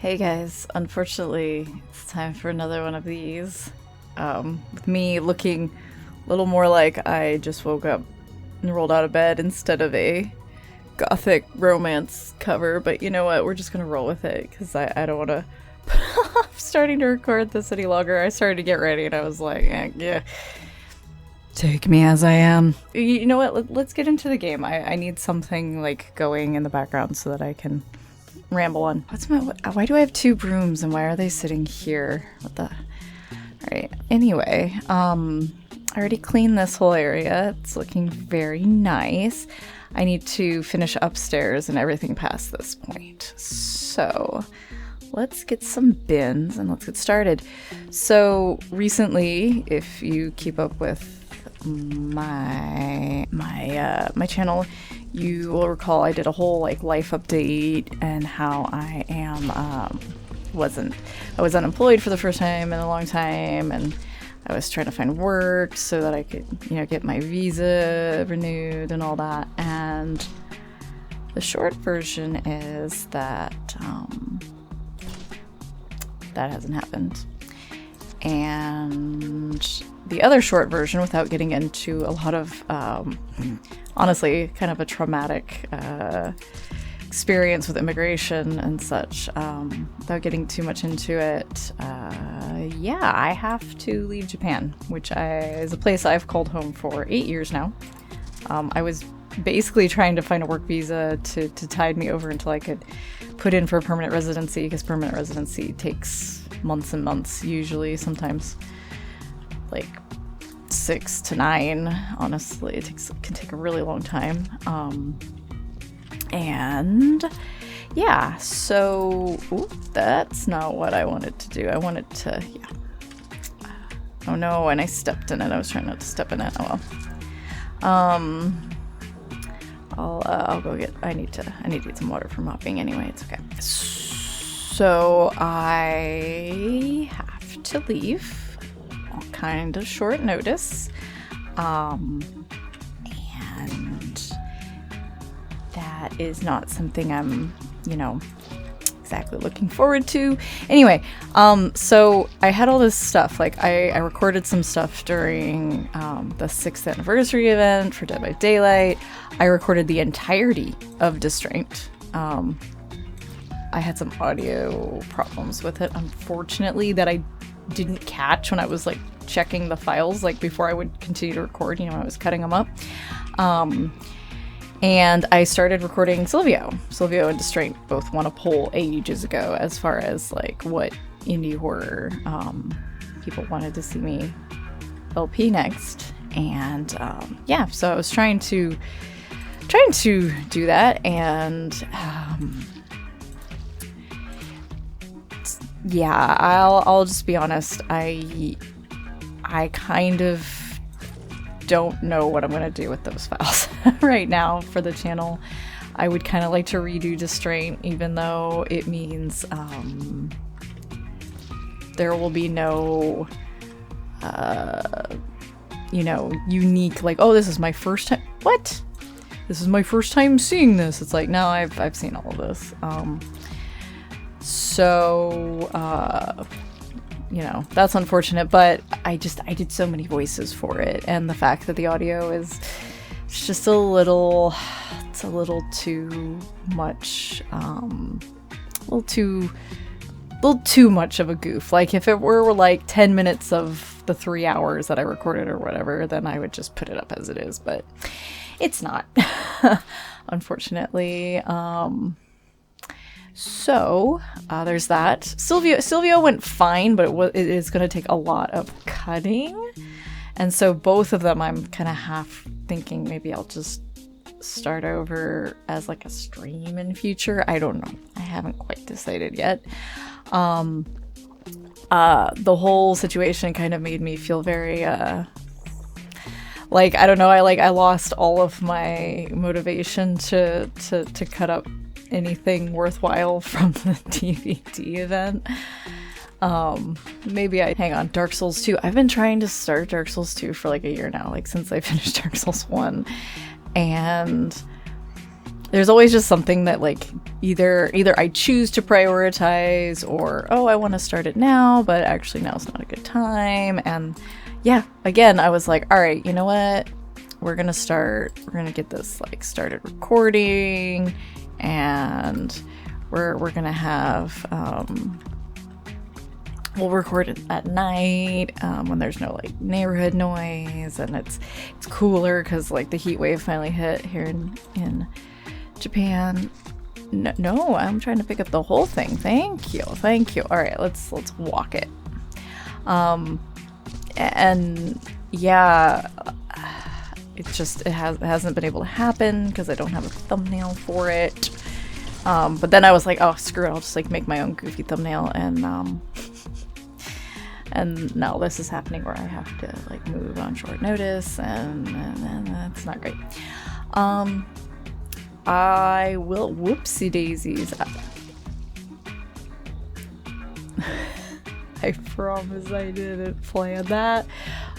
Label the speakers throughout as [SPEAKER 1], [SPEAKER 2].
[SPEAKER 1] Hey guys, unfortunately it's time for another one of these. With me looking a little more like I just woke up and rolled out of bed instead of a gothic romance cover, but you know what, we're just gonna roll with it because I don't want to put off starting to record this any longer. I started to get ready and I was like, yeah, take me as I am. You know what, let's get into the game. I need something like going in the background so that I can ramble on. Why do I have two brooms and why are they sitting here? Alright, anyway, I already cleaned this whole area. It's looking very nice. I need to finish upstairs and everything past this point. So let's get some bins and let's get started. So recently, if you keep up with my channel, you will recall I did a whole life update and how I am I was unemployed for the first time in a long time, and I was trying to find work so that I could get my visa renewed and all that. And the short version is that that hasn't happened. And the other short version, without getting into a lot of honestly kind of a traumatic experience with immigration and such, without getting too much into it, yeah, I have to leave Japan, which is a place I've called home for 8 years now. I was basically trying to find a work visa to tide me over until I could put in for a permanent residency, because permanent residency takes months and months, usually, sometimes like 6 to 9. Honestly, can take a really long time. And yeah, so that's not what I wanted to do. I wanted to, yeah. Oh no, and I stepped in it. I was trying not to step in it. Oh well. I'll go get. I need to get some water for mopping anyway. It's okay. So I have to leave on kind of short notice, and that is not something I'm, exactly looking forward to. Anyway, so I had all this stuff. I recorded some stuff during the 6th anniversary event for Dead by Daylight. I recorded the entirety of Distraint. I had some audio problems with it, unfortunately, that I didn't catch when I was checking the files before I would continue to record. I was cutting them up. And I started recording Silvio and Distraint both won a poll ages ago as far as what indie horror people wanted to see me LP next. And yeah, so I was trying to do that, and yeah, I'll just be honest, I kind of don't know what I'm going to do with those files right now for the channel. I would kind of like to redo Distraint, even though it means there will be no unique oh, this is my first time. What? This is my first time seeing this. It's no, I've seen all of this. So that's unfortunate, but I did so many voices for it, and the fact that the audio is just a little too much, a little too much of a goof. If it were 10 minutes of the 3 hours that I recorded or whatever, then I would just put it up as it is, but it's not, unfortunately. So there's that. Silvio went fine, but it is going to take a lot of cutting, and so both of them I'm kind of half thinking maybe I'll just start over as a stream in future. I don't know. I haven't quite decided yet. The whole situation kind of made me feel very I don't know. I lost all of my motivation to cut up anything worthwhile from the DVD event. Maybe hang on, Dark Souls 2. I've been trying to start Dark Souls 2 for a year now, since I finished Dark Souls 1, and there's always just something that like either I choose to prioritize, or oh, I want to start it now, but actually now's not a good time. And yeah, again, I was like, all right, you know what? We're gonna get this like started recording, and we're gonna have we'll record it at night when there's no like neighborhood noise, and it's cooler because like the heat wave finally hit here in Japan. No, I'm trying to pick up the whole thing. Thank you. All right, let's walk it. And yeah, it hasn't been able to happen because I don't have a thumbnail for it. But then I was like, oh screw it, I'll just like make my own goofy thumbnail, and now this is happening where I have to like move on short notice, and that's not great. I will, whoopsie daisies. I promise I didn't plan that.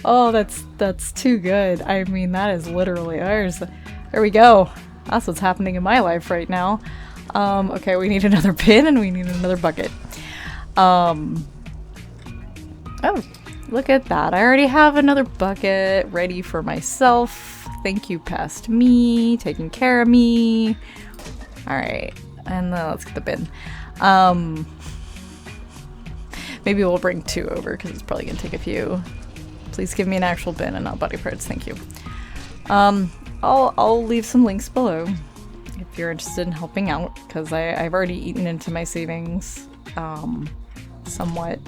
[SPEAKER 1] Oh, that's too good. I mean, that is literally ours. There we go. That's what's happening in my life right now. Okay, we need another pin and we need another bucket. Oh, look at that. I already have another bucket ready for myself. Thank you, past me, taking care of me. All right, and let's get the bin. Maybe we'll bring 2 over because it's probably gonna take a few. Please give me an actual bin and not body parts, thank you. I'll leave some links below if you're interested in helping out, because I've already eaten into my savings somewhat,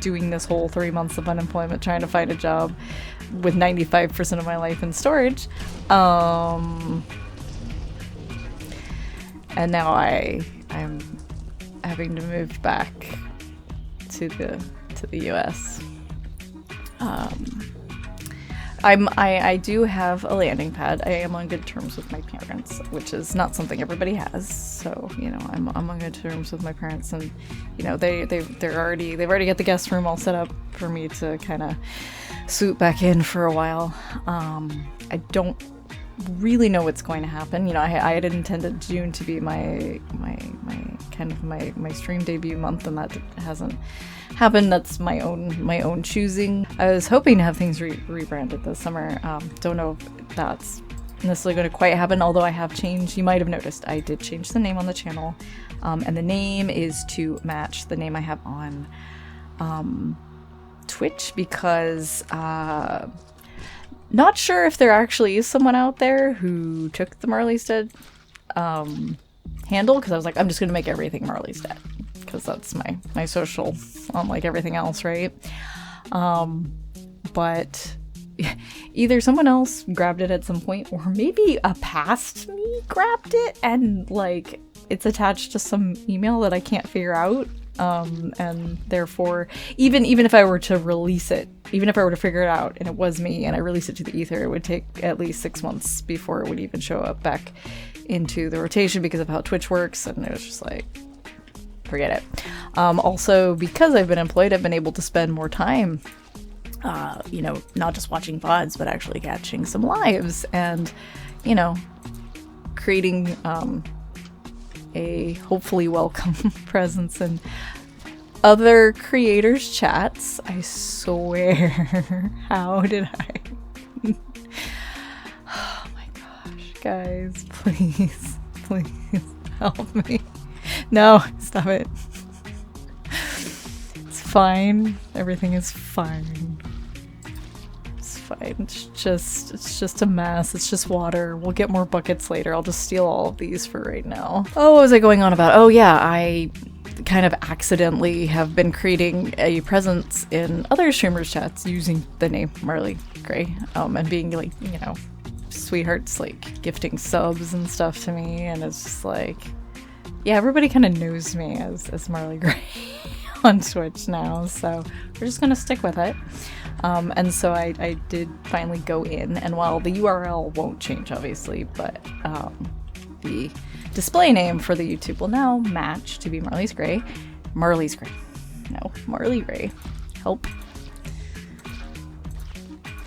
[SPEAKER 1] doing this whole 3 months of unemployment trying to find a job with 95% of my life in storage. And now I'm having to move back to the US. I do have a landing pad. I am on good terms with my parents, which is not something everybody has. So, you know, I'm on good terms with my parents, and you know, they've already got the guest room all set up for me to kind of swoop back in for a while. I don't really know what's going to happen. You know, I had intended June to be my stream debut month, and that hasn't happened. That's my own choosing. I was hoping to have things rebranded this summer. Don't know if that's necessarily going to quite happen, although I have changed. You might have noticed I did change the name on the channel, and the name is to match the name I have on Twitch, because not sure if there actually is someone out there who took the Marley's Dead handle, because I was like, I'm just going to make everything Marley's Dead, because that's my social, unlike everything else, right? But either someone else grabbed it at some point, or maybe a past me grabbed it, and like it's attached to some email that I can't figure out. And therefore, even if I were to release it, even if I were to figure it out and it was me and I release it to the ether, it would take at least 6 months before it would even show up back into the rotation because of how Twitch works. And it was just like, forget it. Also, because I've been employed, I've been able to spend more time, you know, not just watching VODs, but actually catching some lives and, you know, creating, a hopefully welcome presence in other creators' chats. I swear. How did I? Oh my gosh, guys, please help me. No, stop it. It's fine. Everything is fine. Fine. It's just a mess. It's just water. We'll get more buckets later. I'll just steal all of these for right now. Oh, what was I going on about? Oh yeah, I kind of accidentally have been creating a presence in other streamers' chats using the name marleygrey, and being like, you know, sweethearts, like gifting subs and stuff to me, and it's just like, yeah, everybody kind of knows me as marleygrey on Twitch now, so we're just gonna stick with it. And so I did finally go in, and while the URL won't change, obviously, but the display name for the YouTube will now match to be Marley's Grey. No, Marleygrey. Help.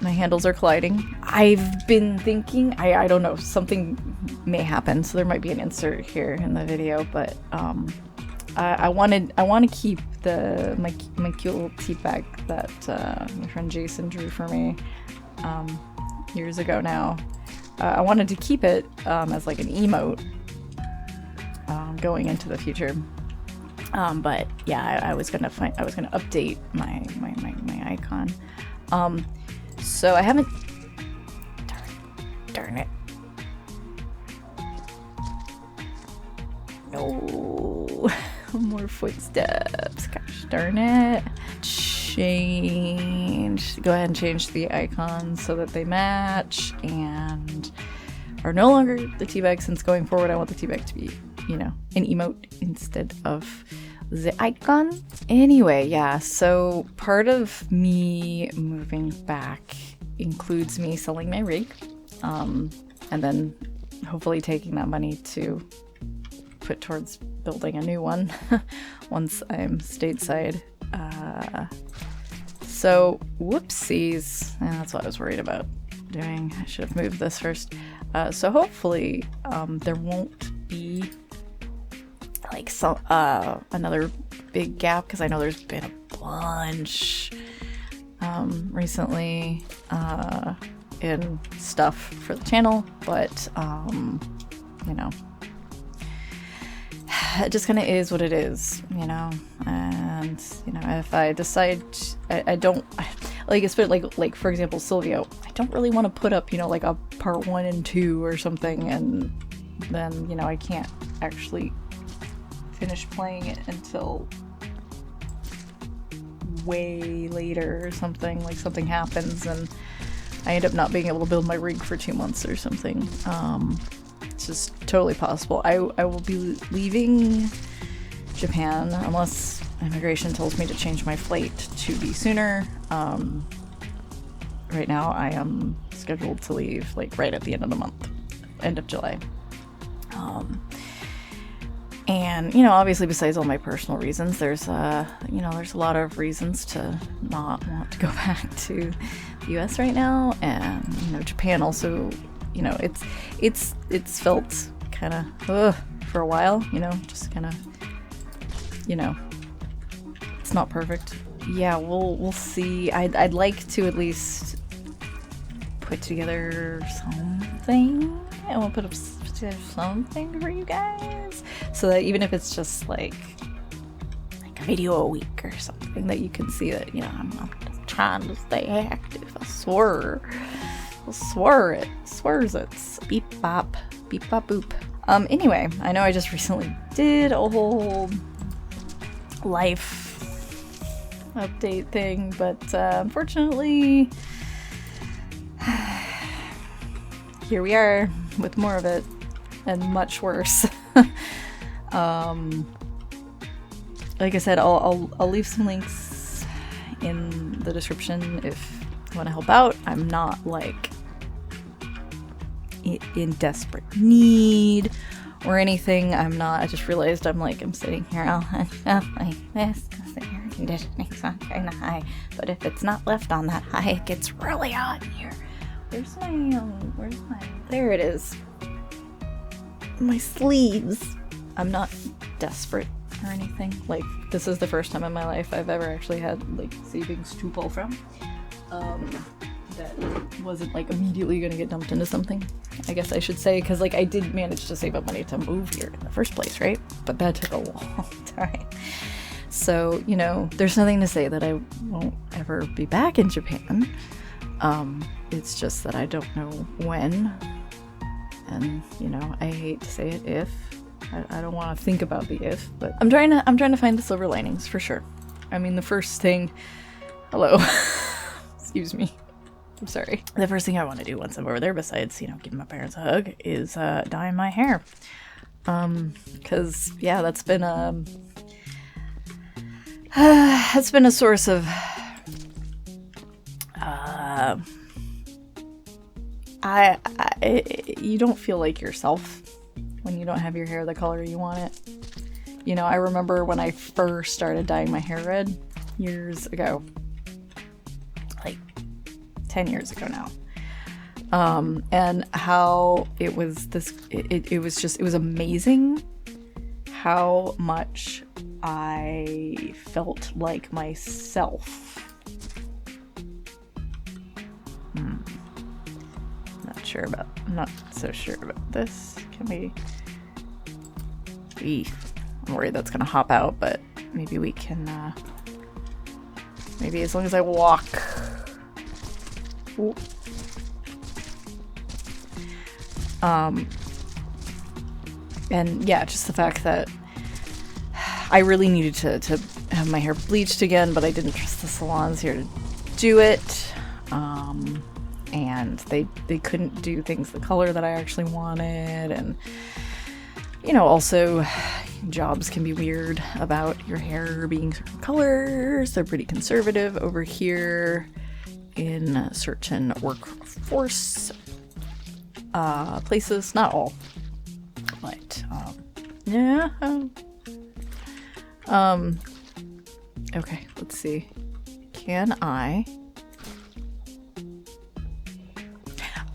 [SPEAKER 1] My handles are colliding. I've been thinking, I don't know, something may happen, so there might be an insert here in the video, but I want to keep my cute little tea bag that my friend Jason drew for me years ago now. I wanted to keep it as like an emote going into the future. But yeah, I was gonna update my icon. So I haven't. Darn it. No. More footsteps. Gosh darn it. Go ahead and change the icons so that they match and are no longer the teabag, since going forward I want the teabag to be, you know, an emote instead of the icon. Anyway, yeah, so part of me moving back includes me selling my rig, and then hopefully taking that money to put towards building a new one once I'm stateside. So whoopsies, that's what I was worried about doing. I should have moved this first. So hopefully there won't be like some another big gap, because I know there's been a bunch recently in stuff for the channel, but you know, it just kind of is what it is, you know. And you know, if I decide I don't like, it's like for example Silvio, I don't really want to put up, you know, like a part 1 and 2 or something, and then, you know, I can't actually finish playing it until way later or something, like something happens and I end up not being able to build my rig for 2 months or something. It's just totally possible. I will be leaving Japan unless immigration tells me to change my flight to be sooner. Right now I am scheduled to leave like right at the end of the month, end of July. And, you know, obviously besides all my personal reasons, there's you know, there's a lot of reasons to not want to go back to the US right now. And, you know, Japan also, you know, it's felt kind of for a while, you know, just kind of, you know, it's not perfect. Yeah, we'll see. I'd like to at least put together something. I want to put up something for you guys, so that even if it's just like a video a week or something, that you can see that, you know, I'm trying to stay active. I swear it. Beep bop boop. Anyway, I know I just recently did a whole life update thing, but unfortunately here we are with more of it, and much worse. Like I said, I'll leave some links in the description if you want to help out. I'm not like in desperate need or anything. I'm not. I just realized I'm sitting here all like this because the air conditioning's on kind of high, but if it's not left on that high, it gets really hot in here. Where's my there it is. My sleeves. I'm not desperate or anything. Like, this is the first time in my life I've ever actually had like savings to pull from. That wasn't like immediately gonna get dumped into something, I guess I should say, because like I did manage to save up money to move here in the first place, right? But that took a long time. So, you know, there's nothing to say that I won't ever be back in Japan. It's just that I don't know when. And, you know, I hate to say it, if. I don't want to think about the if, but I'm trying to find the silver linings for sure. I mean, the first thing, hello, excuse me, I'm sorry. The first thing I want to do once I'm over there, besides, you know, giving my parents a hug, is dye my hair. Because yeah, that's been a source of you don't feel like yourself when you don't have your hair the color you want it. You know, I remember when I first started dyeing my hair red years ago, like 10 years ago now. And how it was it was amazing how much I felt like myself. I'm not so sure about this. Can we? I'm worried that's gonna hop out, but maybe we can, maybe as long as I walk. Ooh. And yeah, just the fact that I really needed to have my hair bleached again, but I didn't trust the salons here to do it. And they couldn't do things the color that I actually wanted. And, you know, also jobs can be weird about your hair being certain colors. They're pretty conservative over here in certain workforce places. Not all, but yeah. Okay, let's see. Can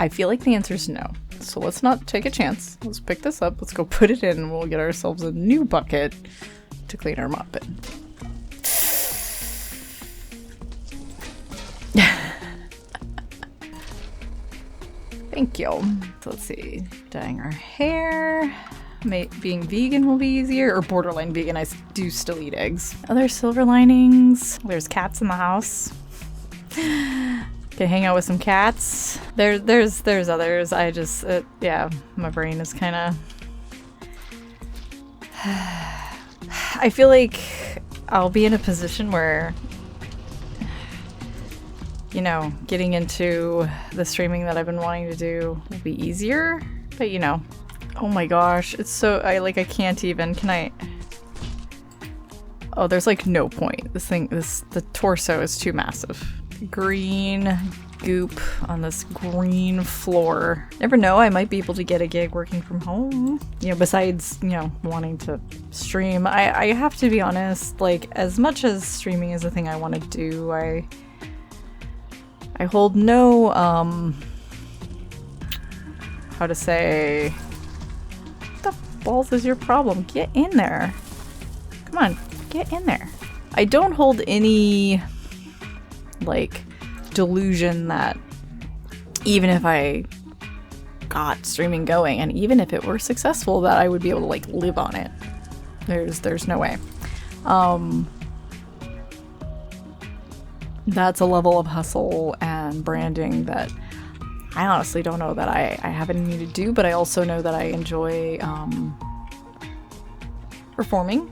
[SPEAKER 1] I feel like the answer is no. So let's not take a chance. Let's pick this up. Let's go put it in and we'll get ourselves a new bucket to clean our mop in. Thank you. So let's see. Dyeing our hair. Being vegan will be easier, or borderline vegan. I do still eat eggs. Other silver linings. There's cats in the house. Can hang out with some cats. There's others. I just yeah, my brain is kind of. I feel like I'll be in a position where, you know, getting into the streaming that I've been wanting to do will be easier. But you know. Oh my gosh, it's so, I can't even, can I? Oh, there's like no point. The torso is too massive. Green goop on this green floor. Never know, I might be able to get a gig working from home. You know, besides, you know, wanting to stream. I have to be honest, like, as much as streaming is a thing I want to do, I hold no, how to say, balls is your problem? Get in there. Come on, get in there. I don't hold any, like, delusion that even if I got streaming going and even if it were successful that I would be able to, like, live on it. There's no way. That's a level of hustle and branding that I honestly don't know that I have any need to do, but I also know that I enjoy performing,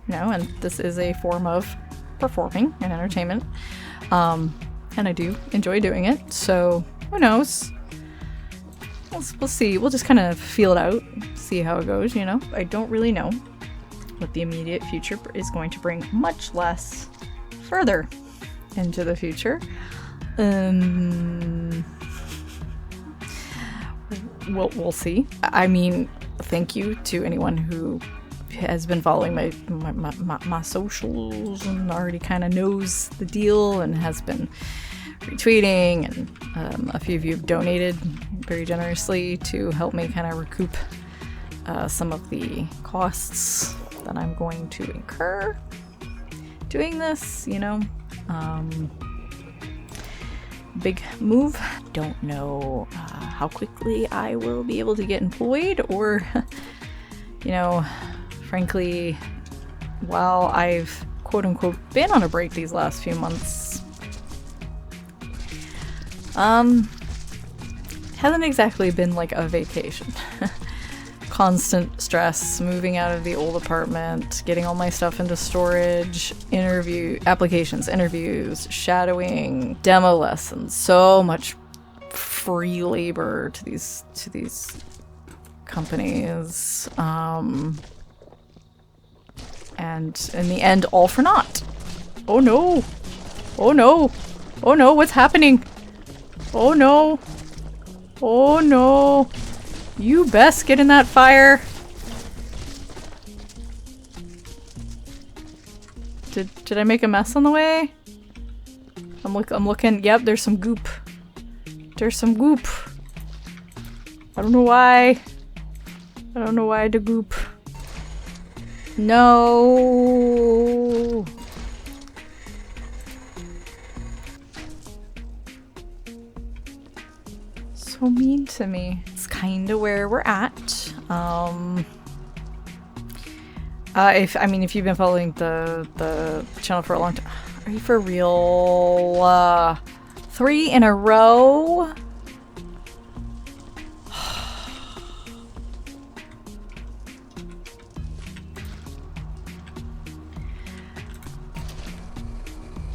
[SPEAKER 1] you know, and this is a form of performing and entertainment, and I do enjoy doing it, so who knows, we'll see, we'll just kind of feel it out, see how it goes, you know. I don't really know what the immediate future is going to bring, much less further into the future. We'll see. I mean, thank you to anyone who has been following my socials and already kind of knows the deal and has been retweeting, and a few of you have donated very generously to help me kind of recoup some of the costs that I'm going to incur doing this, you know. Big move. Don't know how quickly I will be able to get employed, or, you know, frankly, while I've quote unquote been on a break these last few months, hasn't exactly been like a vacation. Constant stress, moving out of the old apartment, getting all my stuff into storage, applications, interviews, shadowing, demo lessons, so much free labor to these companies, and in the end, all for naught. Oh no! Oh no! Oh no! What's happening? Oh no! Oh no! You best get in that fire. Did I make a mess on the way? I'm looking. Yep, there's some goop. There's some goop. I don't know why. I don't know why the goop. No. So mean to me. It's kind of where we're at. If you've been following the channel for a long time, are you for real? 3 in a row?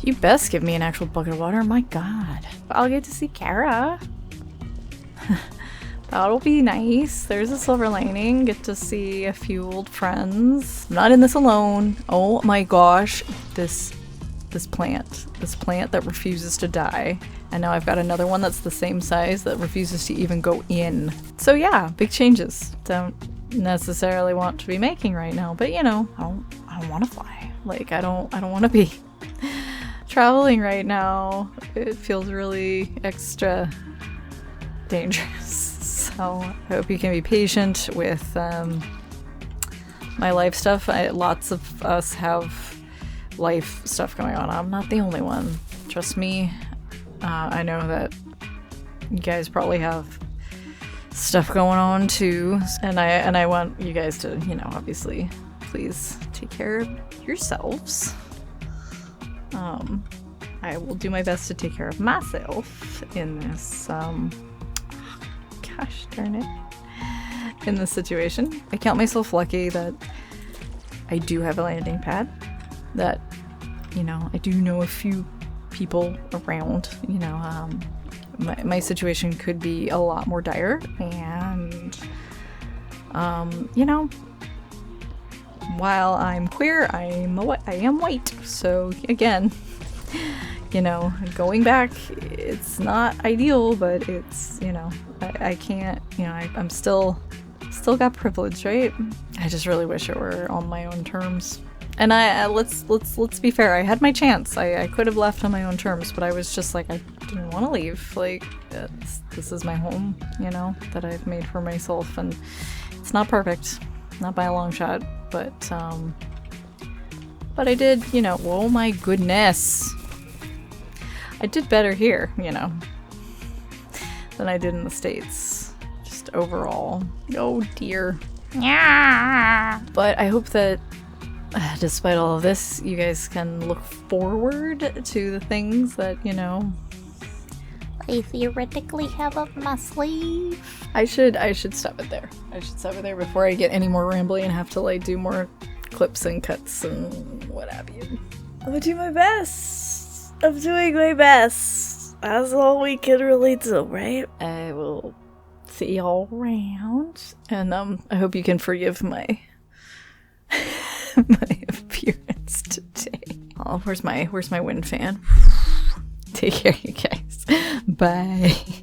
[SPEAKER 1] You best give me an actual bucket of water. My God. I'll get to see Kara. That'll be nice. There's a silver lining. Get to see a few old friends. I'm not in this alone. Oh my gosh. This plant that refuses to die. And now I've got another one that's the same size that refuses to even go in. So yeah, big changes. Don't necessarily want to be making right now, but you know, I don't want to fly. Like I don't want to be traveling right now. It feels really extra dangerous. So I hope you can be patient with my life stuff. Lots of us have life stuff going on. I'm not the only one. Trust me. I know that you guys probably have stuff going on too. And I want you guys to, you know, obviously, please take care of yourselves. I will do my best to take care of myself in this, gosh darn it, in this situation. I count myself lucky that I do have a landing pad, that, you know, I do know a few people around, you know, my situation could be a lot more dire, and, you know, while I'm queer, I am white, so again, you know, going back, it's not ideal, but it's, you know, I can't, you know, I'm still got privilege, right? I just really wish it were on my own terms. And let's be fair, I had my chance. I could have left on my own terms, but I was just like, I didn't want to leave. Like, this is my home, you know, that I've made for myself, and it's not perfect, not by a long shot, but I did, you know, oh my goodness. I did better here, you know, than I did in the States, just overall. Oh dear. Yeah. But I hope that despite all of this, you guys can look forward to the things that, you know, I theoretically have up my sleeve. I should stop it there. I should stop it there before I get any more rambly and have to like do more clips and cuts and what have you. I'm gonna do my best. I'm doing my best. That's all we can really do, right? I will see y'all around, and I hope you can forgive my my appearance today. Oh, where's my wind fan? Take care, you guys. Bye.